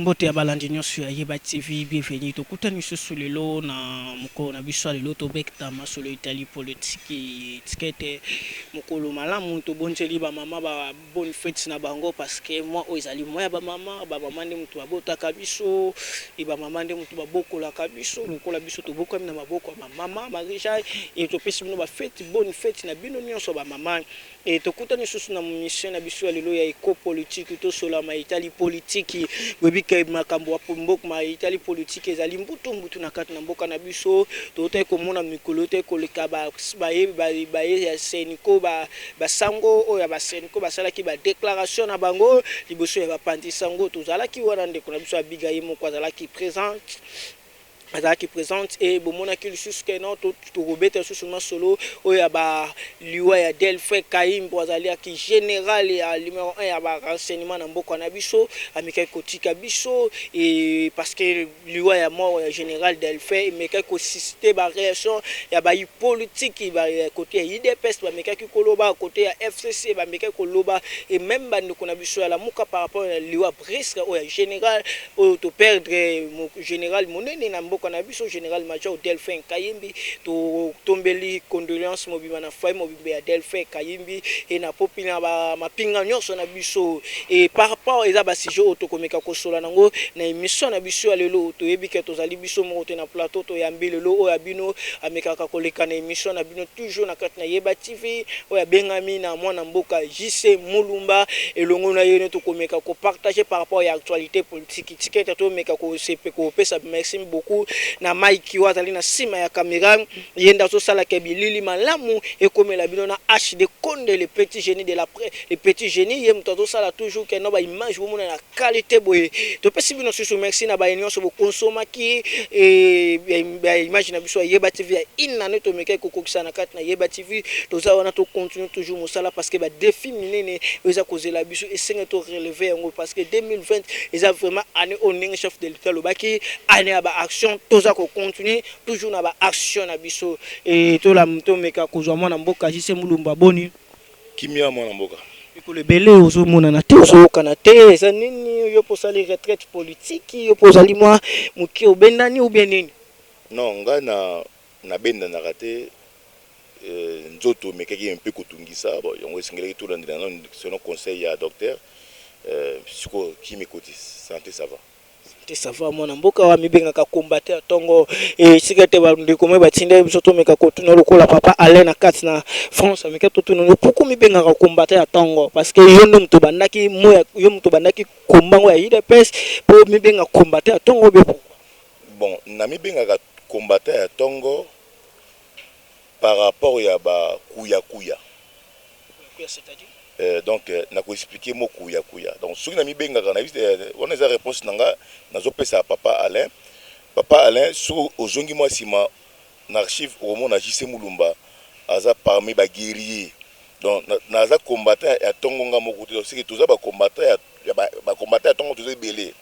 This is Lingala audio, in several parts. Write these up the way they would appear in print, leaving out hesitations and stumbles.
mbote ya balandi nyonso ya Yeba TV bienvenue tokutani susu lelo na mukolo na biso lelo tobekta masolo Italie politique tikete mukolo malamu tobonjeli ba mama ba bonne fête na bango parce que moi ezali moya ba mama nde mutu babotaka biso e ba mama nde mutu babokola kabiso lokola biso tobokami na maboko ya mama Marie-Jeanne et topesi bino ba fête bonne fête na bino nyonso ba mama et tokutani susu na mission na biso lelo ya éco politique to sola ma Italie politique webike makambo wa pombok ma Italie politique ezali mbutu na kati na mboka na biso tote komona mikolo te koleka ba ya seniko ba sango oya ba seniko basalaki ba déclaration na bango liboso ya ba pandi sango tozalaki wana ndeko na biso abigayi moko azalaki présente et bomona ki lisusu ke non to robeta susu masolo oya ba liwa ya Delphin Kayimbo azali ki général ya numéro 1 ya ba renseignement na mboka na biso ameka kotika biso et parce que liwa ya mort ya général Delphin meka ko susciter ba réaction ya ba politique ba côté ya IDPS ba meka ki koloba côté ya FCC ba meka ko loba et même ba ndeko na biso ya la muka par rapport à liwa brisque oya général o to perdre général monene na na biso général major Delphin Kayimbi to tombeli condoléances mobima na famille mobimbe ya Delphin Kayimbi et na popina ba mapinga nyonso na biso et par rapport eza ba sujet otokomeka kosola nango na émission na biso ya lelo to yebika tozali biso moto na plateau to yambi lelo o ya bino amekaka koleka na émission na bino toujours na kati na Yeba TV o ya bengami na mwana mboka JC Mulumba elongo na yene to komeka ko partager par rapport à actualité politique tiketa to meka ko sepe ko pesa merci beaucoup na Mike wazali na sima ya kamera yenda so sala ke bilili malamu e komela bino na HD Konde le petit génie de la presse le petit génie yem to sala toujours que no ba image bomona na qualité boye to pesi bino susu merci na ba nyonso bo consomaki e ba image na biso Yeba TV ina neto meka ko kokisa na kati na Yeba TV to za wana to continue toujours mosala parce que ba défi minene eza kozela biso et senga to relever yango parce que 2020 eza vraiment année au chef de l'état lobaki année ba action toza ko continuer toujours na ba action na biso et to la mto meka kozwa mwana mboka JC Mulumba boni kimia mwana mboka ko le belé ozo mona na te ozo kana te eza nini yo posali retraite politique yo posali moi muki obendani ou bien nini non nga na benda na raté nzoto mekaki un peu kotungisa bon yango singeli to landina non selon conseil ya docteur siko kimikoti santé ça va ça va mwana mboka wa mibengaka combattre tongo et sikete ba ndiko mwe batinde biso to meka kotuna lokola papa Alain na kati na France meka totuna pourquoi mibengaka combattre tongo parce que yo ndo mto bandaki moya yo mto bandaki kombango ya IDPS po mibenga combattre tongo be pourquoi bon na mibengaka combattre tongo par rapport ya ba kuya c'est-à-dire donc na ko expliquer mo kuya donc soki na mibengaka na on a des réponses nanga nazo pesa papa Alain sur ozongi moi sima na archive au monde na JC Mulumba aza parmi ba guerrier donc naza combattant ya tongo nga moko te c'est que tous ba combattant ya ba combattant tongo tous belé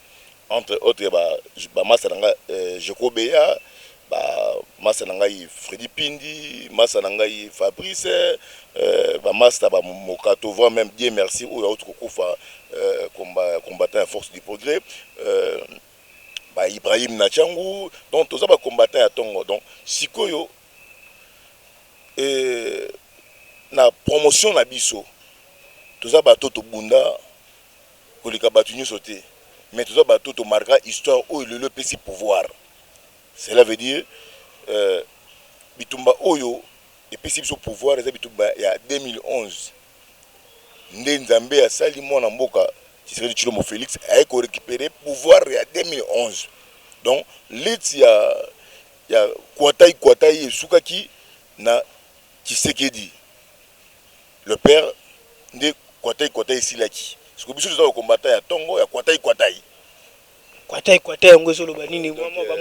entre autres ba masa nanga Jokobeya ba masa ngai Freddy Pindi masa ngai Fabrice ba masa ba Mokato voit même bien merci ou autre kokufa combattant à force du progrès ba Ibrahim Nachangu donc tous ba combattant à tongo donc sikoyo na promotion na biso tous ba toto bunda kolika batu nyoso te mais tous ba toto marquera histoire ou le petit pouvoir. Cela veut dire bitumba oyo et puis au pouvoir les bitumba il y a 2011 Nzambe a sali mwana mboka Tshisekedi Tshilombo Félix a récupéré pouvoir il y a 2011 donc il y a Kwatai Sukaki na Tshisekedi le père de Kwatai Silaki ce que biso doit combattre ya tongo ya Kwatai Kwatai ngozo loba nini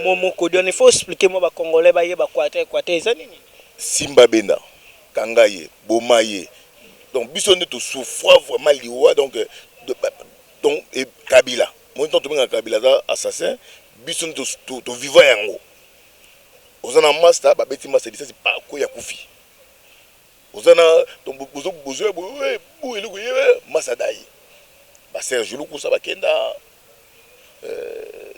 momo ko donner faut expliquer moi ba congolais ba ye ba Kwatai ça nini Simba Benda Kangaye Bomaye donc biso ne to souffre vraiment liwa donc et Kabila moi tant to benga Kabila za assassin biso ne to vivant yango ozana master ba beti master disa pas ko ya kufi ozana donc bozo bu elugo ye masadai ba Serge Luku sa bakenda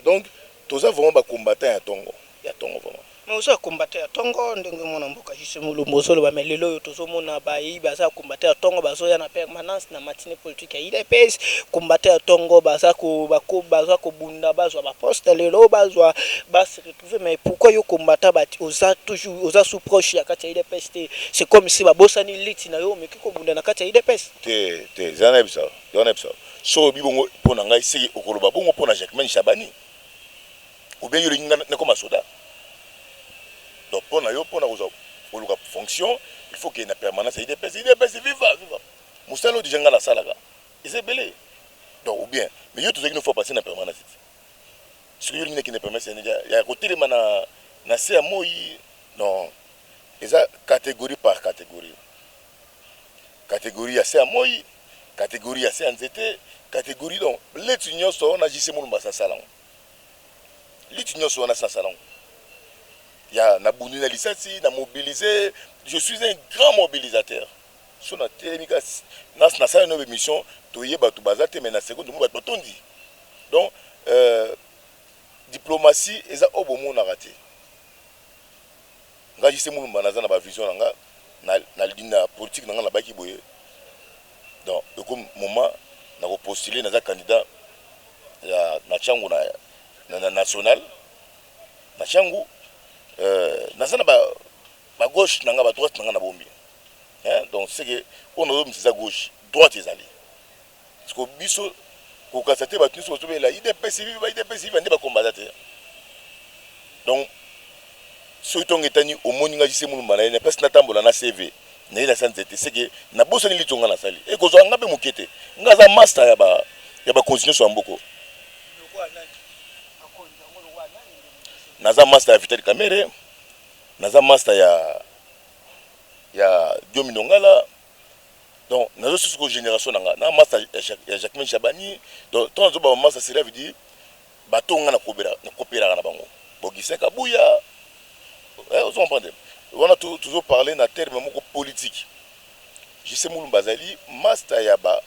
Donc tous ça vraiment ba combattant ya tongo vraiment. Mais aussi combattre à tongo ndenge mona mboka jise mulumbu solo ba melelo yo tozomona ba yi baza combattre à tongo bazo ya na permanence na matinée politique ya IDPS combattre à tongo baza ko bunda bazwa ba poste lelo bazwa ba se retrouver. Mais pourquoi yo combattre ba oza toujours oza sous proche ya kati ya IDPS? C'est comme si ba bosani liti na yo mais ko bunda na kati ya IDPS te zana bisa so bibongo pona ngai siki okoloba bongo pona Jacquemain Chabani ou bien yo linga na comme soda. Donc pour la fonction, il faut qu'il y ait une permanence. IDPS viva. Moussalo de Janga la Salaga. Et c'est belé. Donc ou bien, mais il y a tout ce qu'il faut passer dans la permanence. Ce qui est une permanence, il y a côté de mana na CMO non. Et ça catégorie par catégorie. Catégorie à CMO, catégorie à CNZT, catégorie donc l'étudiant sont on a JC Moulumba salon. L'étudiant sont on a sa salon. Il y a Nabouni na lisasi, na mobilisé. Je suis un grand mobilisateur. Sur la télémica, na sa une émission, toye batu bazate mais na seconde mo batu tondi. Donc diplomatie eza obomo na raté. Nga jise mulu banaza na ba vision nga na ligne politique nga na baki boye. Donc comme moment na ko postuler na za candidat ya na changu na national na changu nazana ba gauche nanga ba droite nanga na bombi. Hein, donc c'est que on a mis à gauche droite ezali parce que biso ko kasate ba tuniso to la IDPS vende ba combattre. Donc so itonga tani o moninga jise mulumba na pesa na tambola na CV na ila santé c'est que na boso ni litonga na sali e ko zo ngabe mukete ngaza master ya ba continuer so mboko naza master ya Vital Kamerhe, naza master ya Diomi Nongala. Donc nazo sous génération na master ya Jacquemain Chabani. Donc tant zo ba master cela veut dire batonga na kopera na bango. Bogise Kabuya. Vous comprenez? On a toujours parlé na terme moko politique. JC Moulumba Zali master ya ba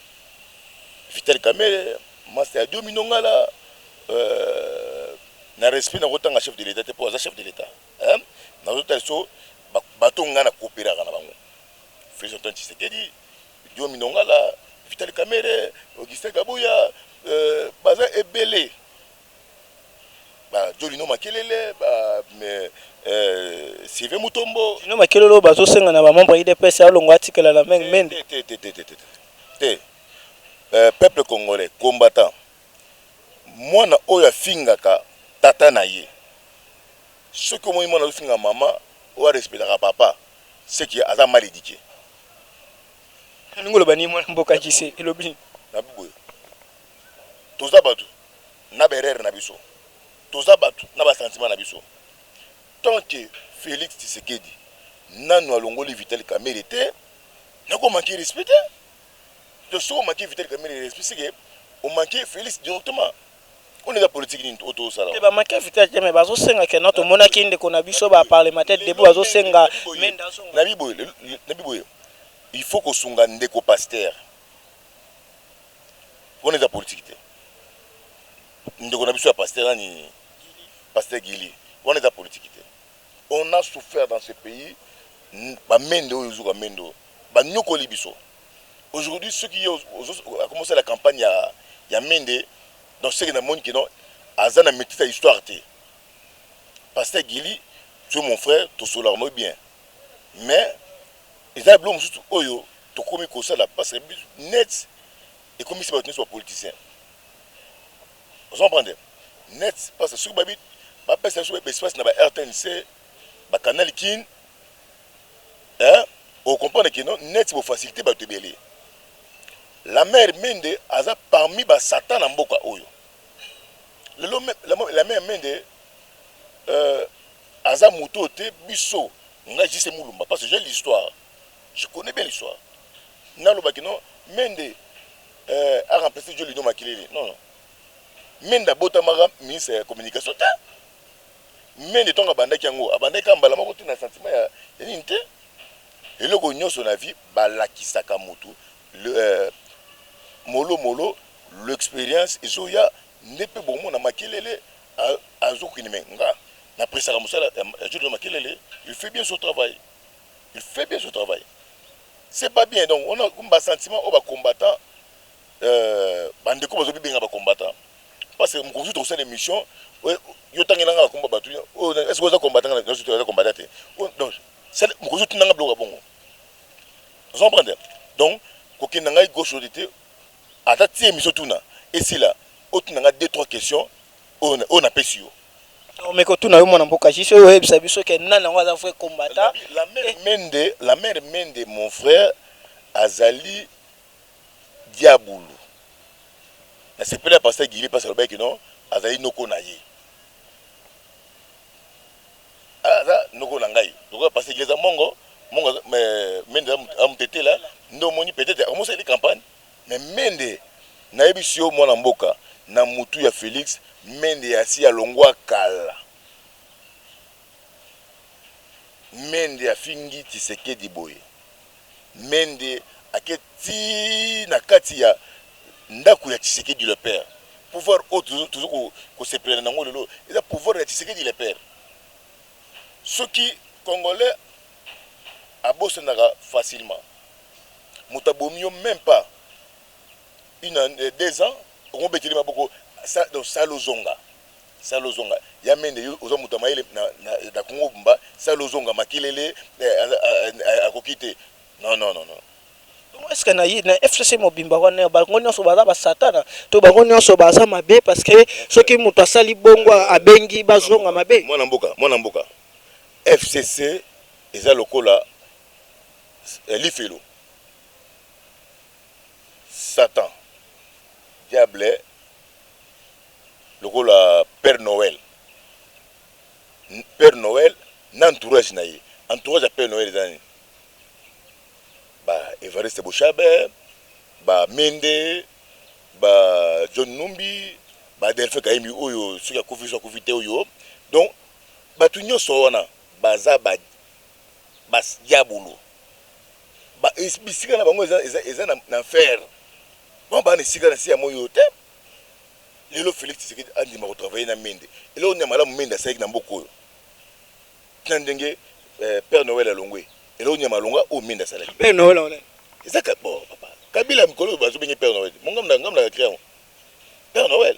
Vital Kamerhe, master ya Diomi Nongala. Na respect na rotanga chef de l'état pour chef de l'état hein na rotanga so batonga na coopérer na bango Félix Tshisekedi Diomi Nongala Vital Kamerhe Augustin Kabuya baza ebele ba Jolino Makelele ba mais Sylvain Mutombo Jolino Makelele bazo senga na ba membre IDPS alongo atikela la mende peuple congolais combattant mwana oya fingaka tata na ye ce que moi mwana finga mama ou respectera papa c'est qui a mal éduqué ngolo bani mwana mboka kise elobi na biboyo toza batu na berere na biso toza batu na ba sentiment na biso tant que Félix Tshisekedi nanu alongoli Vital Kamerhe te nako manquer respecter de ce qu'on manquer Vital Kamerhe respect c'est que on manquer Félix directement. On est la politique ni auto sala. Ba maké Vital mais bazo senga ke notre monaki ndeko na biso ba parlementaire debout bazo senga menda so. Na biboyo. Il faut que sunga ndeko pasteur. On est la politique. Ndeko na biso ya pasteur ni pasteur Gili. On est la politique. On a souffert dans ce pays ba mendo yuzuka mendo. Ba nyokoli biso. Aujourd'hui ceux qui ont commencé la campagne ya Mende. Donc c'est que dans le monde qui non azana metita histoire té pasteur Gili tu es mon frère to solarmo bien mais ils a blom surtout oyo to komi ko ça la passe net et comme si ba soit politicien vous comprenez net parce que sur babit ba pesa sur espace na ba RTNC ba canal kin hein on comprend que non net pour faciliter ba te belé. La mère Mende aza parmi ba Satan na mboka oyo. La mère Mende aza muto te biso nga jise mulumba parce que j'ai l'histoire. Je connais bien l'histoire. Na lo bakino Mende a remplacé Jolino Makelele. Non. Mende botamara ministre de communication ta. Mende tonga bandaki yango abandaki mbala moko tina sentiment ya ninte. Eloko nyoso na vie balakisaka mutu le molo l'expérience ezoya nepe bon na makelele azokinime nga na presaka musala Jules Makelele, il fait bien son travail. Il fait bien son travail. C'est pas bien. Donc, on a un sentiment au combattant. Bande comme on bien combattant. Parce que mon consul trouve cette émission. Yo tangina nga combat batu. Est-ce que vous êtes combattant dans ce combattant? Donc, c'est mon consul nanga bloga bongo. Vous comprenez? Donc, koki nanga gauche autorité. Atati émission tuna. Et si là, autre nanga 2-3 questions. On a pesio. Mais quand on a eu mon emboka, je suis au web, ça veut dire que nana on va faire combattant. La mère Mende, mon frère, Azali Diaboulou. C'est pas parce qu'il est passé au bec, non? Azali Noko Naye. Ah, ça, Noko Nangaï. Donc, parce qu'il est à Mongo, Mende a m'tété là, non, moni peut-être, on sait les campagnes. Mais Mende, Naibisio, mon emboka, na mutu ya Félix, Mende assis à Longwa Kala. Mende a fingi Tshisekedi boye. Mende aketi na kati ya ndaku ya Tshisekedi le père. Pouvoir autre toujours ko se prendre nango lelo. Et le pouvoir ya Tshisekedi le père. Ceux qui congolais abossenaka facilement. Mutabomio même pas 2 ans, on beteli maboko ça donc Salozonga. Salozonga. Ya mende ozo mutamaile na Congo bumba Salozonga makilele akokite. Non. Est-ce que na FCC mobimba wana bango nyonso baza ba satana to bango nyonso baza mabe parce que soki mutu asali bongo abengi bazonga mabe. Mwana mboka. FCC eza lokola lifelo. Satan. Diable lokola Père Noël. Père Noël n'entourage naïe. Entourage à Père Noël zani. Ba Evariste Bouchabe, ba Mende, ba John Numbi, ba Delphin Kaimi oyo suki ya kufite oyo. Donc ba tunyo so wana baza ba diabolo. Ba bisika na bango eza na fer. Bon ba ni sika na si ya moyo te. Lelo Félix Tshisekedi a dit ma travailler na Mende. Et là on est malade Mende ça na mboko. Tandenge Père Noël à Longwe. Et là on est malonga au Mende ça. Père Noël on est. C'est ça bon papa. Kabila mikolo bazo benye Père Noël. Mon ngam na créer. Père Noël.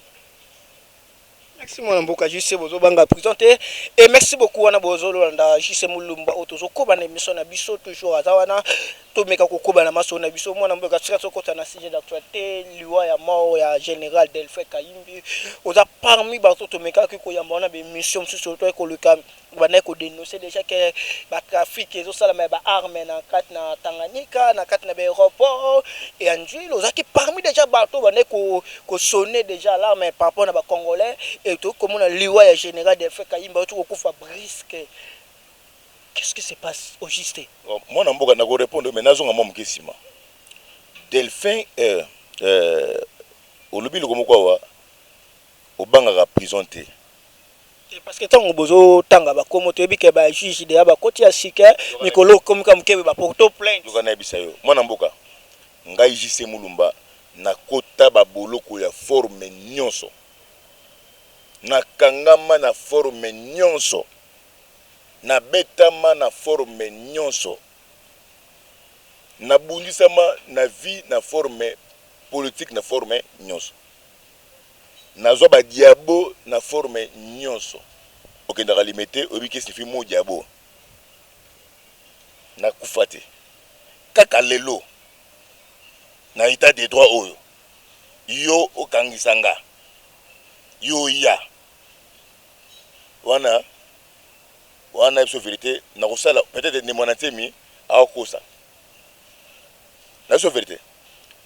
Merci mon mboka JC bozo banga présenté et merci beaucoup wana bozo landa JC Mulumba otozo koba na émission na biso toujours azawana to meka kokoba na maso na biso mwana mboka tsika sokota na sujet d'actualité liwa ya mort ya général Delphin Kayimbi oza parmi bato to meka ko yamba na be mission sur to ko le cam bana ko dénoncer déjà que ba trafic ezo sala ba armes na kat na Tanganyika na kat na be aéroport et Anjil ozaki parmi déjà bato bana ko sonner déjà alarme par rapport na ba congolais et tout comme on a liwa ya général Delphin Kayimbi to ko fa brisque. Qu'est-ce qui se passe au juste? Moi na mboka na ko répondre mais nazonga mo mkesima. Delphin au lobby le komoko wa obanga prison te. Parce que tant bozo tanga ba komo to bike ba juge de ba koti ya sika mikolo comme kebe ba porto plainte. Lokana bisa yo. Moi na mboka ngai JC Mulumba na kota ba boloko ya forme nyonso. Na kangama na forme nyonso. Na betama na forme nyonso. Na bundisama na vie na forme politique na forme nyonso. Na zo ba diabo na forme nyonso. Okendaka limité obiki sifi mo diabo. Na kufate. Kaka lelo. Na état de droit oyo. Yo okangisanga. Yo ya. Wana ipso vérité na kosala peut-être ne monatemi a kosa. Na so vérité.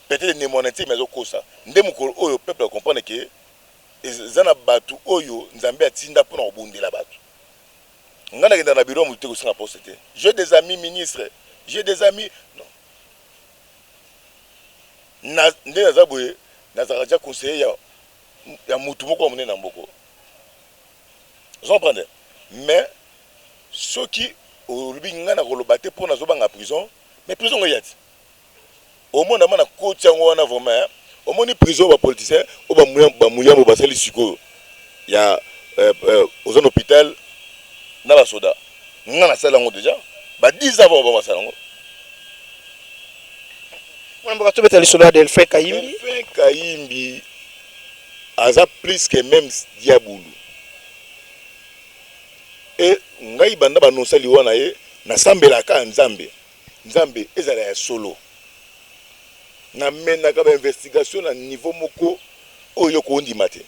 Peut-être ne monatemi a kosa. Ndemu ko oyo peuple comprendre que zana batu oyo nzambe atinda pour obundela batu. Ngana kenda na bureau muté ko sanga poste. J'ai des amis ministres, j'ai des amis non. Na ndena zaboye na zaraja conseiller ya mutu moko mone na mboko. Vous comprenez? Mais ceux qui au ngana ko lobate pour na zo banga prison, mais prison ngayati. Au monde amana ko tiango wana vraiment omoni prison ba politicien o ba muyambo basali siko ya aux hôpital na ba soda nga na sala ngo déjà ba 10 ans ba masala ngo mwana mboka tobeta lisolo ya Delphin Kayimbi. Delphin Kayimbi aza plus que même diabulu et ngai banda ba nosali wana ye na sambelaka nzambe nzambe ezala ya solo na menaka ba investigation na niveau moko oyo ko ndima te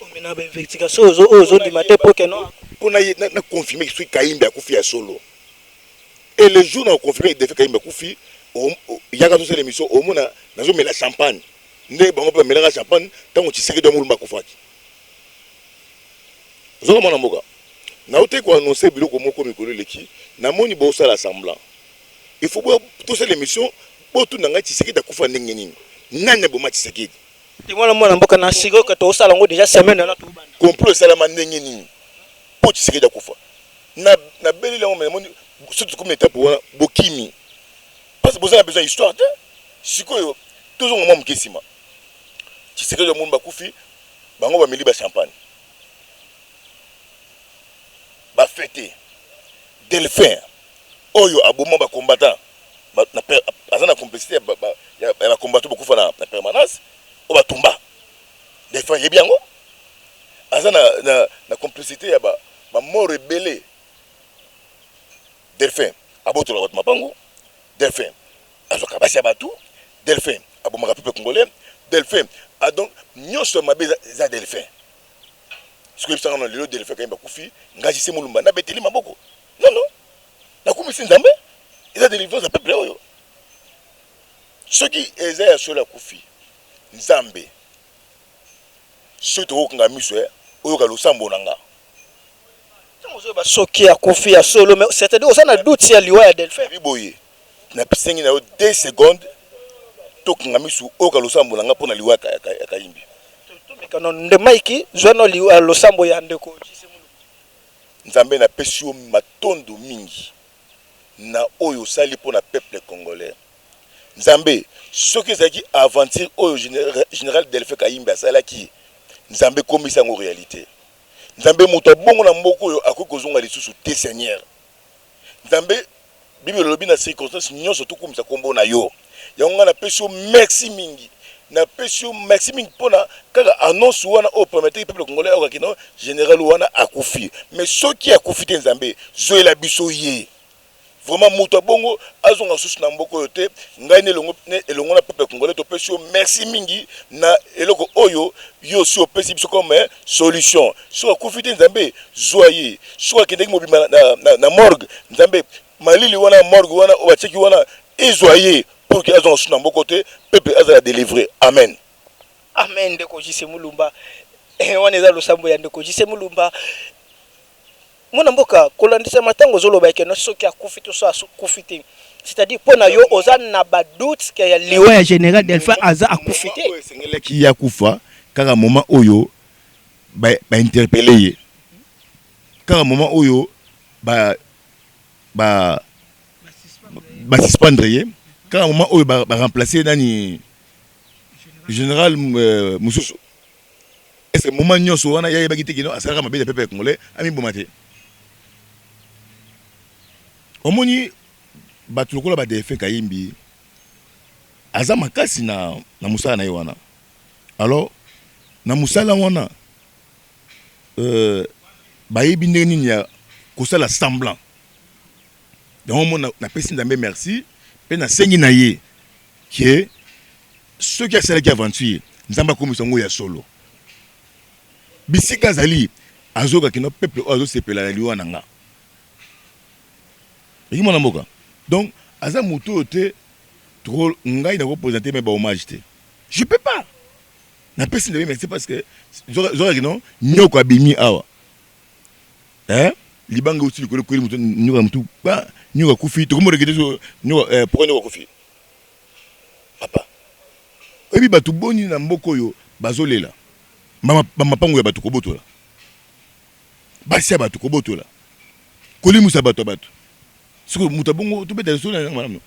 omena ba investigation ozo ndima te pour que non pona na confirmer que Kayimbi akufi ya solo et le jour na confirmer Delphin Kayimbi akufi yaka to l'émission au mona nazo mela champagne nde bango pa mela champagne tango Tshisekedi do mulumba kufaki zo mona mboka na ote ko annoncer biloko moko mikolo leki na moni bo sala semblant il faut tout ça l'émission pour tout nanga Tshisekedi akufa ndenge nini nani bo ma Tshisekedi ti mwana mboka na sigo que to sala ngo déjà semaine na to banda complot sala ndenge nini po Tshisekedi akufa na beli la moni surtout comme étape wana bokimi parce que vous avez besoin d'histoire. Si vous avez toujours un moment qui est si c'est que le monde va couper, on va mettre champagne. Va fêter. Delphin. Oyo aboma ba combattant. Na complicité ba combattre beaucoup na permanence. On va tomber. Delphin y est bien go. Na complicité ya ba mort rebelle. Delphin. Aboto la votre mapango. Delphin azoka basi abatu Delphin abomaka peuple congolais Delphin a donc nyonso mabe za Delphin ce que ça on le Delphin Kayimbi kufi ngaji se mulumba na beteli maboko non na kumisi nzambe eza délivrance à peuple oyo ce qui eza ya solo kufi nzambe surtout ko ngami so oyo ka losambo nanga ba soki ya kufi ya solo mais c'est-à-dire on a doute si ya liwa ya Delphin biboye na pisengi na 2 secondes to ngami su o ka losambo nanga pona liwa ya Kayimbi to mekano nde maiki zwana liwa losambo ya ndeko nzambe na pesio matondo mingi na oyo sali pona peuple congolais nzambe soki zaki aventure oyo général Delphin Kayimbi asalaki nzambe komisa ngo réalité nzambe moto bongo na mboko oyo akokozonga lisusu te seigneur nzambe Bible lobi na circonstance nyonso to komisa kombo na yo yango na pesio merci mingi na pesio merci mingi pona kaka annonce wana o permettre peuple congolais o kakino général wana akufi mais soki akufi te nzambe zoela biso ye vraiment moto bongo azonga susu na mboko yo te ngai ne elongo na peuple congolais to pesio merci mingi na eloko oyo yo si opesi biso comme solution so akufi te nzambe zoye so akendeki mobima na morgue nzambe malili wana morgue wana obacheki wana ezoye pour que azon suna mboko te peuple azala délivrer amen amen ndeko jise mulumba wana eza losambo ya ndeko jise mulumba mona mboka kolandisa matango zoloba ekeno soki akufi to so akufi te c'est-à-dire pona yo oza na ba doute que ya liwa ya général Delphin aza akufi te sengeleki ya kufa kaka moment oyo ba interpeller ye kaka moment oyo ba suspendre ye quand moment oyo ba remplacer nani général Mususu est-ce que moment nyonso wana ya yeba kitiki no asaka mabe de peuple congolais ami bomate omoni batu lokola ba Delphin Kayimbi aza makasi na musala na ye wana alors na musala wana ba yebi ndenge nini ya kosala semblant donc mon na pesi nzambe merci pe na sengi na ye que ceux qui asalaki aventure nzamba komisa ngo ya solo bisika zali azoka kino peuple azo sepela na liwa nanga eki mona mboka donc aza moto te trop ngai na représenter mais ba hommage te je peux pas na pesi nzambe merci parce que zora kino nyoko abimi awa libanga aussi le ko mutu nyuka mutu ba nyuka kufi to komo regete so nyuka pourquoi nyuka kufi papa ebi batu boni na mboko yo bazolela mama mapango ya batu kobotola basi ya batu kobotola kolimusa batu siko mutu bongo to beta so na madame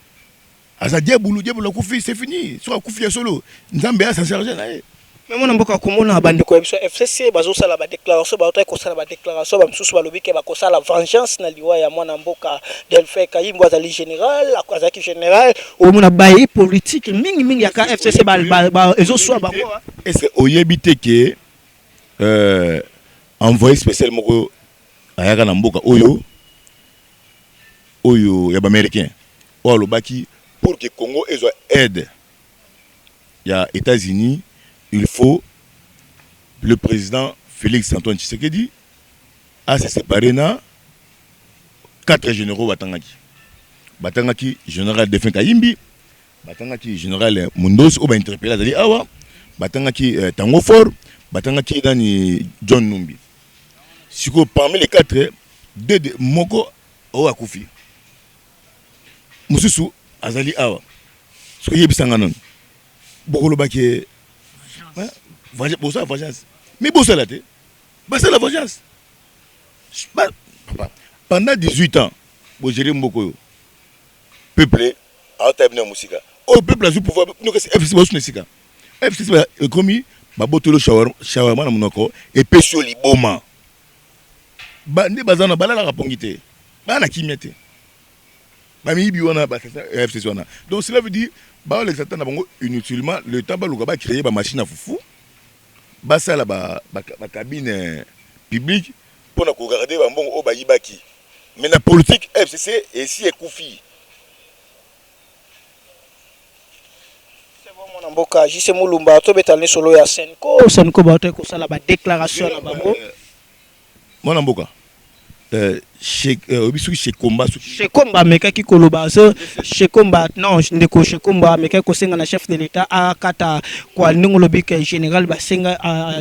Asa diabulu kufi, c'est fini. Soit kufi solo. Nzambe a s'en charger na ye. Mais mon amboka komona bandeko ya biso FCC bazosala ba déclaration ba otay kosala ba déclaration ba msusu balobi ke bakosala vengeance na liwa ya mwana mboka Delphin Kayimbo azali général akozaki général omona bayi politique mingi ya ka FCC ba ezoswa bango. Est-ce oyebi te ke envoyé spécial moko ayaka na mboka oyo ya ba américain o alobaki pour que Congo ait aide ya États-Unis. Il faut le président Félix Antoine Tshisekedi a se séparé na 4 généraux batangaki général Delphin Kayimbi, batangaki général Mundos ou ba interpellé azali awa, batangaki Tango Fort, batangaki dani John Numbi. Siko parmi les 4 deux moko o akufi. Mususu azali awa. Siko yebisanga non. Bokolo baki vengeance. Mais bon, ça l'a été. C'est la vengeance. Pendant 18 ans, vous gérez beaucoup. Peuple, à Taïbna Moussika. Au peuple a eu pouvoir. Nous, c'est FCC Moussika. FCC a commis, Babotolo Shawarma na Monoko, et Pécho Liboma. Bande Bazana Balala Rapongité. Bana Kimete. Bami Biwana, FCC. Donc cela veut dire, les attentes inutilement, le temps va créer une machine à foufou. Basa la cabine publique pour nous regarder bon au Bayibaki. Mais la politique FCC est si écoufie. C'est bon mon amboka, J.C. Moulumba, to betale solo ya Senko ba to ko sala ba déclaration na bango. Mon amboka. Chez Komba meka ki koloba so chez Komba non ndeko chez Komba meka ko senga na chef de l'état akata kwa ningolobi ke général ba senga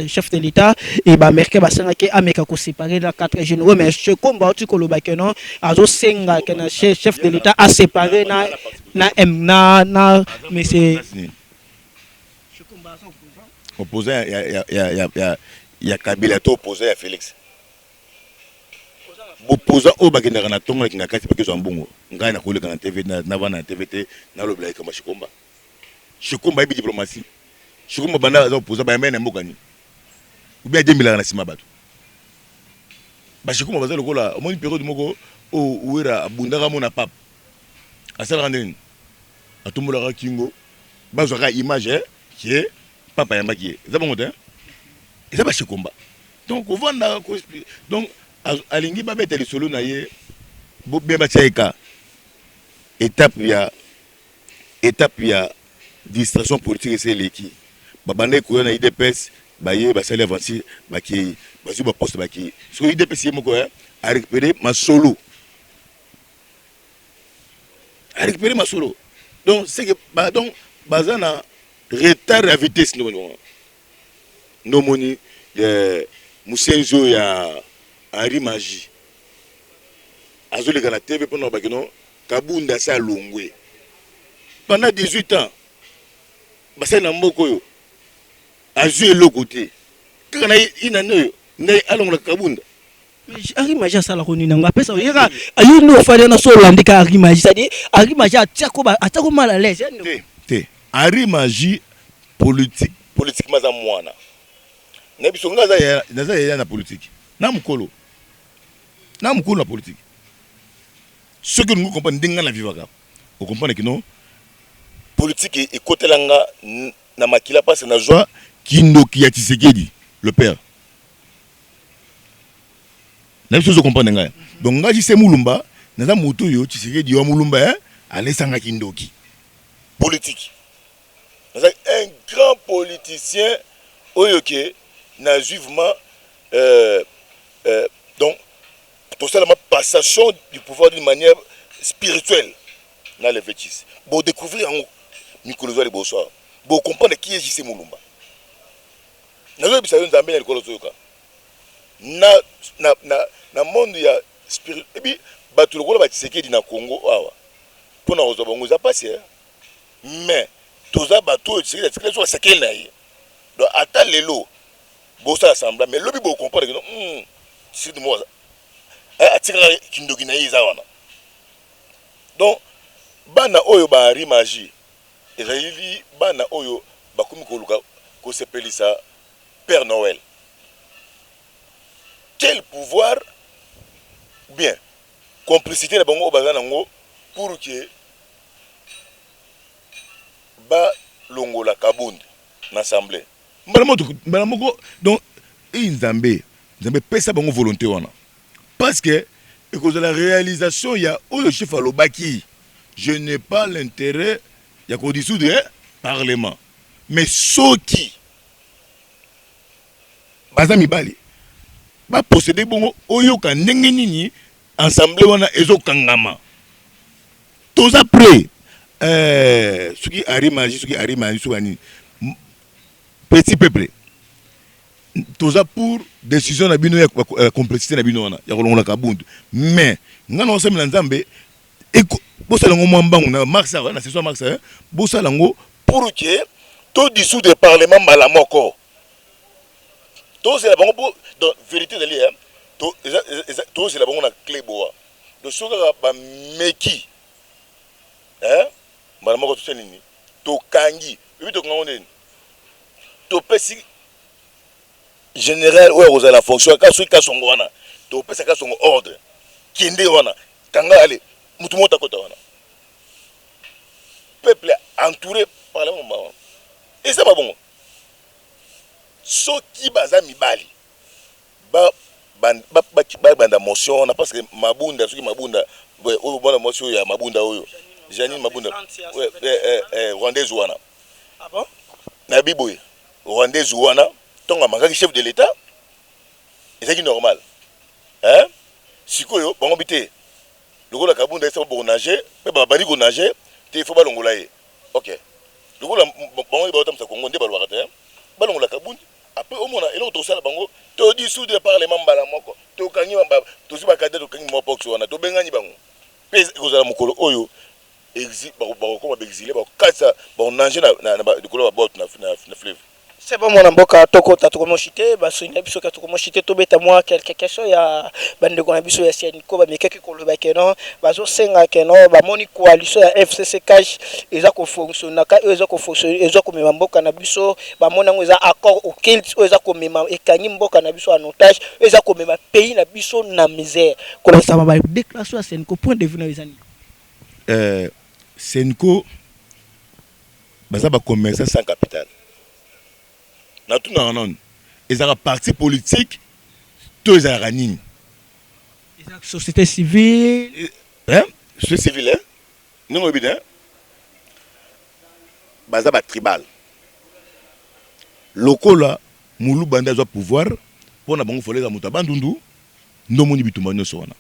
chef de l'état et ba merke ba senga ke ameka ko séparer la 4 généraux mais chez Komba tu koloba ke non azo senga ke na chef de l'état a séparer na mais c'est chez Komba opposant il y a Kabila to opposé à Félix. Opposant au bagenda na tongo ki ngakati pa kezo mbongo ngai na koleka na TV na vana na TVT na lobela kama Shikomba ibi diplomatie Shikomba banda za opposant ba mena mbokani ubia dembila na sima bato ba Shikomba baza lokola omoni période moko o uera abundaka mona pap asala ndeni atumula kingo bazo ka image qui papa yambaki za bongo te eza ba Shikomba donc on vanda donc alingi babeta lisolo na ye bien batiaika étape ya distraction politique c'est leki babanda ko na IDPS baye basali avancer baki bazu ba poste baki so IDPS yemoko a récupérer masolo donc c'est que donc bazana retard à vitesse no moni musenzo ya Henri Magie. Azole la TV pendant Bakino, Kabunda sa longwe. Pendant 18 ans, Basa na Mokoyo, Azue le côté. Quand il a né, allons la Kabunda. Mais Henri Magie ça la roni nanga pesa yera ayo no fale na so landika Henri Magie c'est-à-dire Henri Magie atako mal à l'aise. Henri Magie politiquement za mwana. Na biso ngaza ya na politique. Na mukolo la politique. Ce que nous comprenons dans la vie, vous comprenez que non politique et côté langa na makila passe na joie qui a Tshisekedi le père. La chose vous comprenez donc ngaji c'est Moulumba na moto yo Tshisekedi yo Moulumba aller sanga kindoki politique. Un grand politicien oyoke na juivement donc tout ça la passation du pouvoir d'une manière spirituelle dans les vétis. Pour découvrir en Mikolozo les bonsoir. Pour comprendre qui est J.C. Moulumba. Nous bisa yo nzambe na likolo zoyoka. Na monde ya spirit et puis bato lokolo ba Tshisekedi na Congo awa. Pona ozo bongo za passer. Mais toza bato Tshisekedi so sekeli na ye. Donc ata lelo bo ça assemble mais lobi bo comprendre que non c'est de moi. Donc bana oyo ba rimagie ezali bana oyo bakumi koluka ko sepelisa Père Noël. Quel pouvoir bien complicité na bango bazana ngo pour que ba longola kabund na assemblée. Mbala moko donc Nzambe pesa bango volonté wana. Parce que à cause de la réalisation il y a le chef alobaki je n'ai pas l'intérêt il y a qu'on dissoudre le parlement. Mais soki bazami bali ba posséder bongo oyo ka ndenge nini assemblée wana ezokangama. Tous après ce qui arrive petit peuple tous pour décision na bino ya complexité na bino wana ya kolongola kabundu mais ngana osemela Nzambe bosala ngo mwambangu na mars na saison mars bosala ngo pour que tout dissoudre le parlement mbala moko tout c'est la bango donc vérité de l'IA tout c'est la bango na clé boa de soka ba meki mbala moko tout nini to kangi bibi to ngone nini to pesi général ouais aux la fonction ka suka songo wana to pesa ka songo ordre kinde wana kanga ale mutu mota kota wana peuple entouré par le moment et ça va bon soki baza mibali ba banda motion na parce que mabunda soki mabunda oyo bona motion ya mabunda oyo Janine mabunda rwandaise wana ah bon na biboye rwandaise wana tonga mangaki chef de l'état c'est normal hein sikoyo bango bité lokola kabunda esa bo nager pe ba bari ko nager te faut ba longola ye OK lokola bango ba otamsa kongo nde ba lwa kata ba longola kabunda après au mona eloko to sala bango to dissoudre parlement mbala moko to kanyi ba to si ba kadre to kanyi mo box wana to bengani bango pe ko zala mukolo oyo exil ba ko ba exilé ba kasa ba nager na likolo ba bot na fleuve. C'est bon mon mboka toko tatukomoshite baso ina biso katukomoshite to beta moi quelque question ya bande ko na biso ya Seniko ba mekeke ko loba keno bazo senga keno ba moni coalition ya FCC cash eza ko fonctionner ka eza ko fonctionner eza ko mema mboka na biso ba mona ngo eza accord auquel eza ko mema ekanyi mboka na biso en otage eza ko mema pays na biso na misère ko la sama ba déclaration ya Seniko point de vue na bizani Seniko baza ba commerçant sans capital na tout non ils ont un parti politique tous à ranine société civile hein société civile hein non bien baza ba tribal lokola mulu banda zo pouvoir pour na bango folela muta bandundu ndo moni bitumba nyoso wana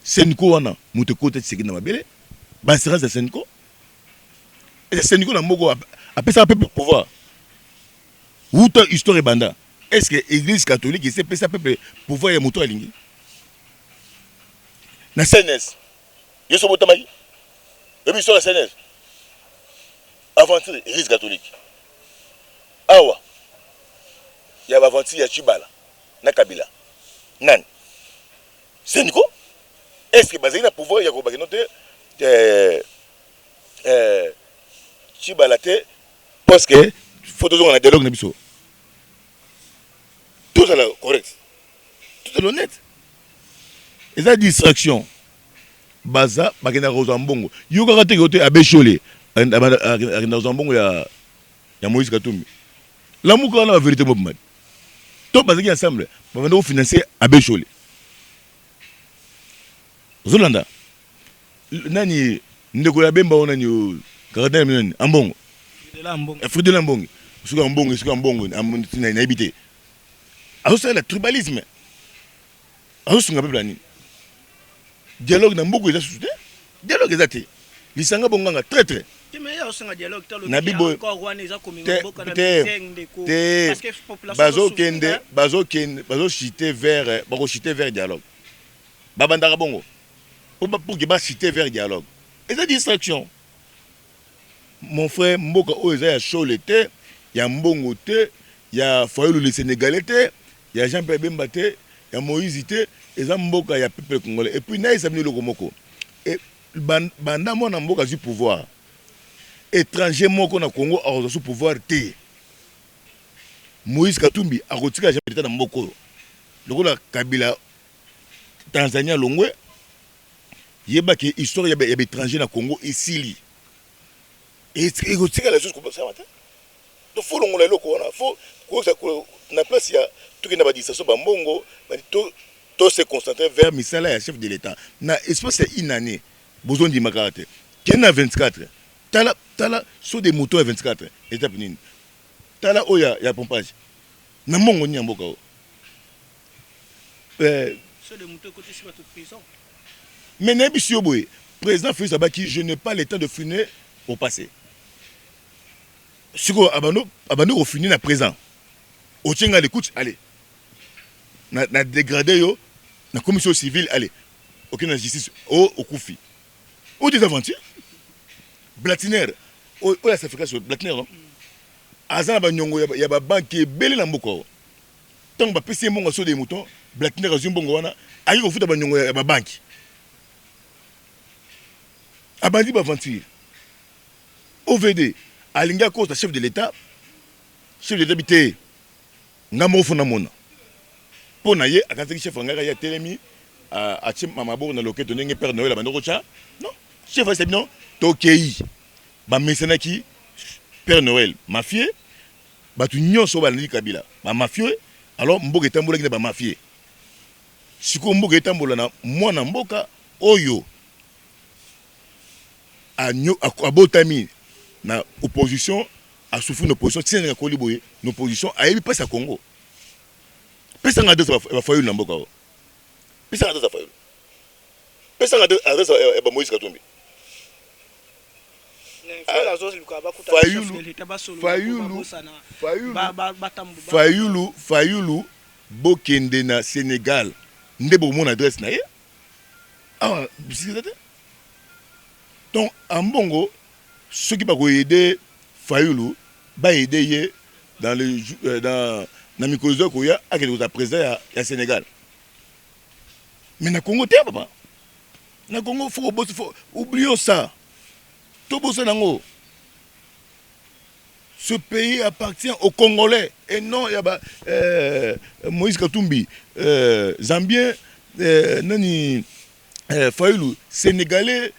Seniko wana mute kote tsiki na mabele ba séance de Seniko et Seniko na moko apesa peu pouvoir Outa histoire banda. Est-ce que l'église catholique essaie de faire pouvoir y moto alingi? Na CNS. Yo so botamai. Et puis sur la CNS. Aventure l'église catholique. Awa. Il y a aventure ya Chibala. Na Kabila. Nan. Seniko? Est-ce que bazali na pouvoir ya ko baginote Chibala te parce que faut toujours un dialogue nebiso. Tout ça là correct. Tout est honnête. Et ça distraction. Baza bakena rozambongo. Yo ka te kote abeshole. Akina rozambongo ya Moïse Katumbi. La muka na vérité mobimad. To bazaki ensemble, ba vendo financer abeshole. Zolanda. Nani ndeko ya bemba ona ni karatana nani ambongo. Fruit de l'ambongo. Suka mbongo na habité. Alors c'est le tribalisme. Alors c'est un peu plani. Dialogue na mboko eza soutien. Dialogue ezati. Lisanga bonganga très très. Mais il y a aussi un dialogue encore wana eza komema mboka na ndeko. Parce que population bazo chiter vers dialogue. Babandaka bongo. Pour que ba chiter vers dialogue. Eza distraction. Mon frère mboka o eza ya cholete. Il y a Mbongo, il y a Foyou le Sénégalais, il y a Jean-Pierre Bemba, il y a Moïse, il y a Mboka, il y a Peuple Congolais. Et puis, il y a le Komoko. Et banda mwana mboka zu pouvoir étranger moko na Congo a sous pouvoir te Moïse Katumbi a retiré jamais l'état dans mboko lokola Kabila Tanzania longwe yeba ke histoire ya étranger na Congo esili et retiré les choses comme ça matin donc faut longola loko wana faut na place ya tout qui na ba distanciation ba mbongo ba tout se concentrer vers misala ya chef de l'état na espace une année besoin de makarate ken na 24 tala sur des motos à 24 étape nini tala oya ya pompage na mongo ni mboka o sur des motos côté sur toute prison mais n'abisio boy président Félix Abaki je n'ai pas le temps de finir au passé siko abano refinir na présent au tchenga l'écoute allez na dégradé yo na commission civile allez aucune justice au kufi au des aventures Blatiner o ya Afrika sur Blatiner non azana ba nyongo ya ba banque belé na mboko tant ba pesi mbongo so des moutons Blatiner azum mbongo wana ayi ko futa ba nyongo ya ba banque abandi ba aventure OVD alinga cause chef de l'état bité ngamo fona mona pona ye akataki chef ngaka ya telemi a chim mamabo na loketo ndenge Père Noël abandoko cha non chef c'est non tokei ba mesenaki Père Noël mafieux batu nyonso balandi Kabila ba mafieux alors mboka etambola kina ba mafieux siko mboka etambola na mwana mboka oyo abotami na opposition a souffrir une opposition tiens ko liboye une opposition a yebi pesa Congo pesa ngade ba fayu na mboka o pesa ngade za fayu pesa ngade adresse ba Moïse Katumbi Fayulu bokende na Sénégal ndebo mon adresse na ye ah bisizate donc ambongo ceux qui va aider Fayulu va aider ye dans le dans mikozo koya akeli président ya Sénégal mais na Congo te papa na Congo faut oublions ça. Ce pays appartient aux Congolais et non Moïse Katumbi, Zambien, Nani Fayulu, Sénégalais.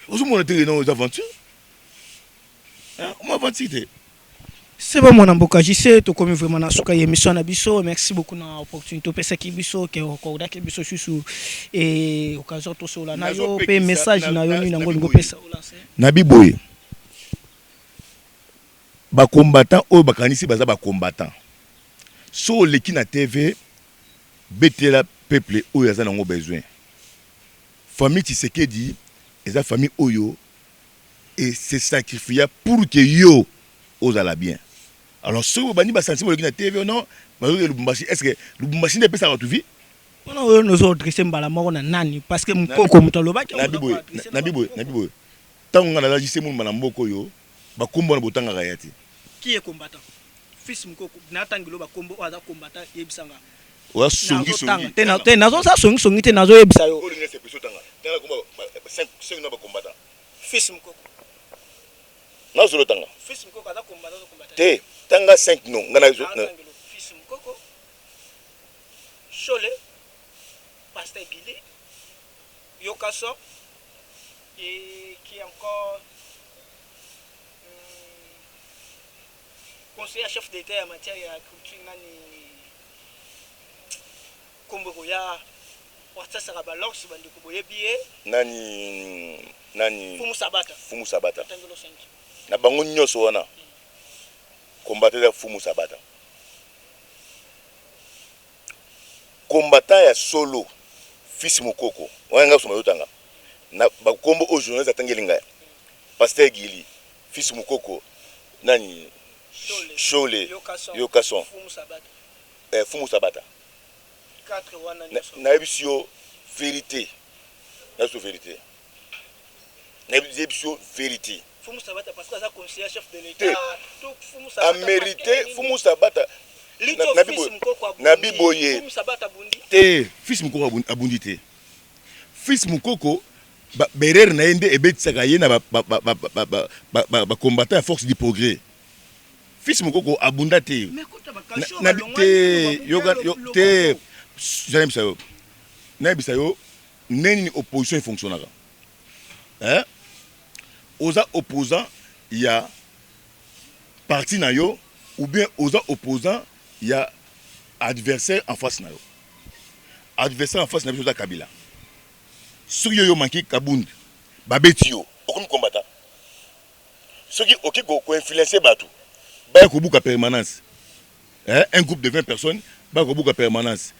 Vous avez nos aventures. On aventure. C'est bon mon amboka JC to comme vraiment na suka émission na biso merci beaucoup na opportunité pesa ki biso ke okoda ke biso susu et occasion to sola na yo pe message na yo ni nango ngo pesa olancer na biboye ba combattant o bakanisi baza ba combattant so leki na TV betela peuple oyo aza nango besoin famille Tshisekedi eza famille oyo et se sacrifier pour que yo ozala bien. Alors, si vous avez sensible à la TV ou non, est-ce que Lubumbashi n'est pas ça votre vie? Non, nous autres, c'est nani parce que mon comme tu Nabiboy. Tant qu'on a agissé mon malambo yo, ba kombo na botanga kayati. Qui est combattant? Fils mukoko na tangilo ba kombo aza combattant yebisanga. Wa songi. Te nazo sa songi te nazo yebisa yo. Ko linga se peso tanga. Tanga komba 5 na ba combattant. Fils mukoko. Nazo tanga. Fils mukoko aza combattant. Te tanga 5 non ngana fils mukoko Chole Pasteur Guili Yokaso et qui est encore conseiller chef d'état en matière de culture nani Komboya Wata Sarabalox bandi kuboye biye nani Fumu Sabata na bango nyoso wana combattant ya Fumu Sabata. Combattant ya solo fils mukoko. Wanga soma yotanga. Na bakombo o journaliste atangelinga. Pasteur Guili fils mukoko nani Chole Yokason Fumu Sabata. 4 wana na ebisio vérité. Na so vérité. Na ebisio vérité. Fumu Sabata parce que ça conseiller chef de l'état tout Fumu Sabata a mérité Fumu Sabata Nabi Boye Fumu Sabata bundi te fils mukoko abundi te fils mukoko Berer na ende ebetisaka ye na combattant à force du progrès. Fils moko abunda te. Na te te j'aime ça. Na bisa yo neni opposition fonctionnera. Hein? Aux opposants, il y a parti na yo ou bien aux opposants, il y a adversaire en face na yo. Adversaire en face na yo Kabila. Ceux qui ont manqué Kabound, Babetio, aucun combattant. Ceux qui ont influencé Batou, Bayakoubou à permanence. Un groupe de 20 personnes, Bayakoubou à permanence.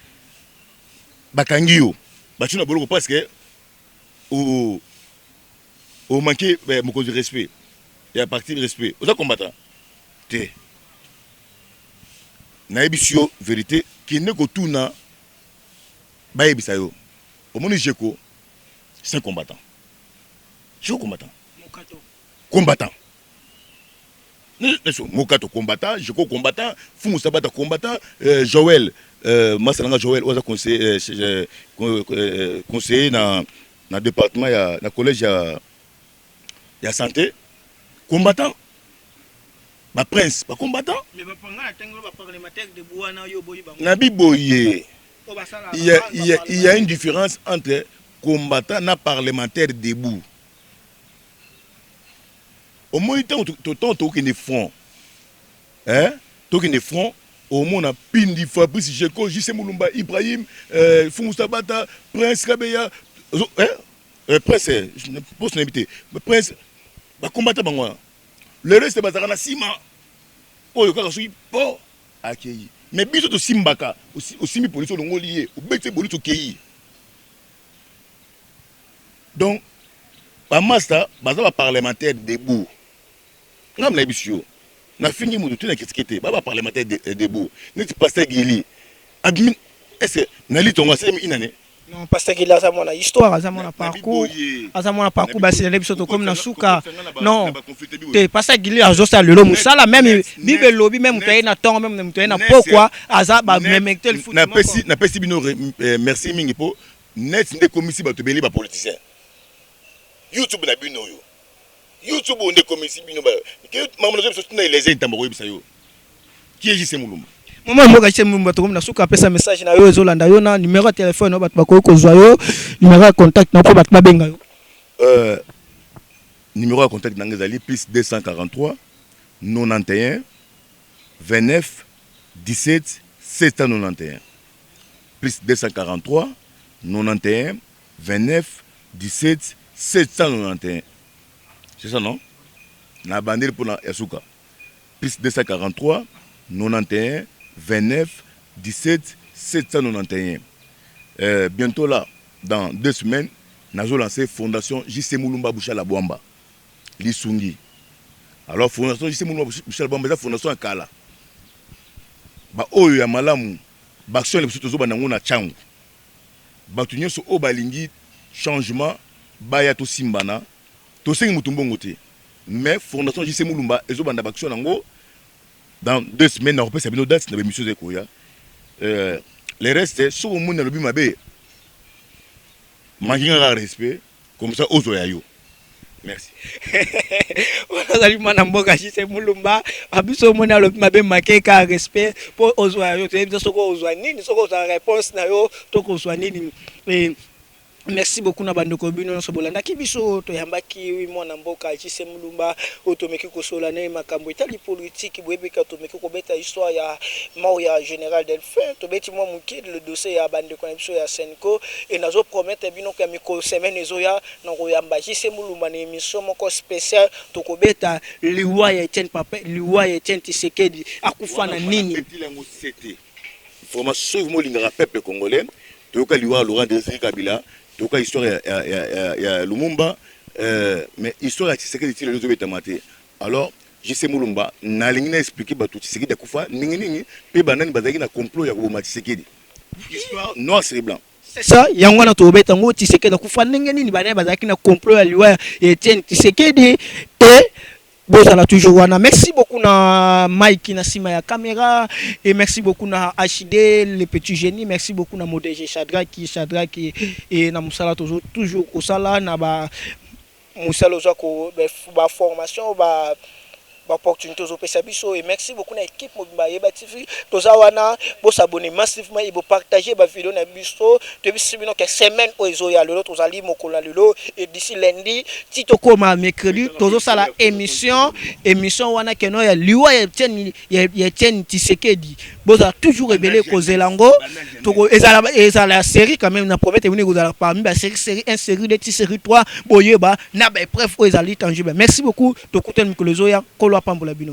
Bakangio, Batuna Boloko parce que au manqué beaucoup de respect. Et à partir du respect, aux combattants, té. Naibisio, vérité, qui n'est que tout na Bayebisayo. Au monde Jeko. C'est un combattant. Je suis combattant. Combattant. Mokato combattant, je suis combattant, Fumu Sabata combattant, Joël, Massalanga Joël, on a conseillé dans le département, dans le collège, il y a santé. Combattant. Ma prince, pas combattant. Nabi Boye. Il y a une différence entre combattant na parlementaire debout. Au moins temps tout qui ne front. Hein? Tout qui ne front au moins on a Pindi Fabrice Jeko, JC Moulumba Ibrahim, Fumu Sabata, Prince Kabeya, Prince, je ne peux pas inviter. Prince ba combattant bango. Le reste bazara na sima. Oh yoka sui po accueilli. Mais biso to simbaka aussi mi police longo lié, ou bete police to kei. Donc, par master, baza parlementaire debout. Ngam na bisio. Na fini mu tout na kitikete, ba parlementaire debout. Neti pasteur Gili. Admin est-ce na li tonga c'est inane. Non, pasteur Gili a mon histoire, a mon parcours. A mon parcours ba c'est biso to comme na suka. Non. Te pasteur Gili a josa le musala même bibe lobby même mutaye na tonga même mutaye na pourquoi aza ba même tel foot. Na pesi bino merci mingi po net ndé commissi ba to beli ba politicien. YouTube na bino yo. YouTube on est commissi bino ba. Que maman zo so na les intamboro bisa yo. Qui est JC Moulumba? Maman mo ga JC Moulumba to comme na suka pesa message na yo ezolanda yo na numéro de téléphone no bat ba ko zwa yo, numéro de contact na po bat ba benga yo. Numéro de contact na ngezali plus 243 91 29 17 791. Plus 243 91 29 17 791. C'est ça, non? Na bandé pour la Yasuka. Plus 243 91 29 17 791. Bientôt là, dans 2 semaines, nous allons lancer Fondation JC Moulumba Bouchala Bouamba. Lisungi. Alors, Fondation JC Moulumba Bouchala Bouamba, c'est Fondation à Kala. Ba oyo ya malamu, baction les petits zoba na changu. Batunyo so obalingi changement. Baya to simbana to sengi mutumbongo te mais fondation JC Moulumba ezobanda baction nango dans 2 semaines na repesa bino date na émission zekoya les restes so mo na lobi mabe manginga respect comme ça ozo ya yo. Merci. On a mana mboka JC Moulumba abiso mo na lobi mabe makeka respect pour ozo ya yo te soko ozo nini soko za réponse na yo to ko ozo nini. Merci beaucoup na bandoko bino so bolanda kibiso to yambaki wi mwana mboka JC Moulumba otomeki ko solana makambo etali politique bwebeka tomeki ko beta histoire ya mort ya général Delphin to beti mo muki le dossier ya bandeko na biso ya Senko et nazo promettre bino ka miko semaine ezoya na ko yamba JC Moulumba na émission moko spécial to ko beta liwa ya Etienne Papa liwa ya Etienne Tshisekedi akufa na nini information mo linga peuple congolais to ka liwa Laurent Désiré Kabila. Donc l'histoire ya Lumumba mais histoire ya Tshisekedi ti lezo betamate. Alors JC Moulumba na lingina expliquer batu Tshisekedi akufa ningi pe banani bazaki na complot ya ko Tshisekedi. Histoire noir sur blanc. C'est ça, yango na to betango Tshisekedi akufa ningi nini banani bazaki na complot ya liwa Etienne Tshisekedi et bozala toujours wana. Merci beaucoup na Mike na sima ya caméra et merci beaucoup na HD le petit génie, merci beaucoup na modège Shadraki et na musala toujours au sala na ba musala zo ko ba formation ba opportunité aux opérations et merci beaucoup à l'équipe Mobimba Yeba TV. Tous awana, vous s'abonner massivement et vous partager ma vidéo na biso. Depuis que semaine au Ezoya le tous ali mokola lelo et d'ici lundi tito koma mercredi tous ça la émission wana keno ya liwa ya tien Tisekedi. Vous a toujours révélé cause lango. Toko ezala la série quand même na promettre vous allez parmi la série 1 série 2 série 3 boyeba na ba preuve aux ali tangible. Merci beaucoup de écouter Mikolezoya. Pambola Bino.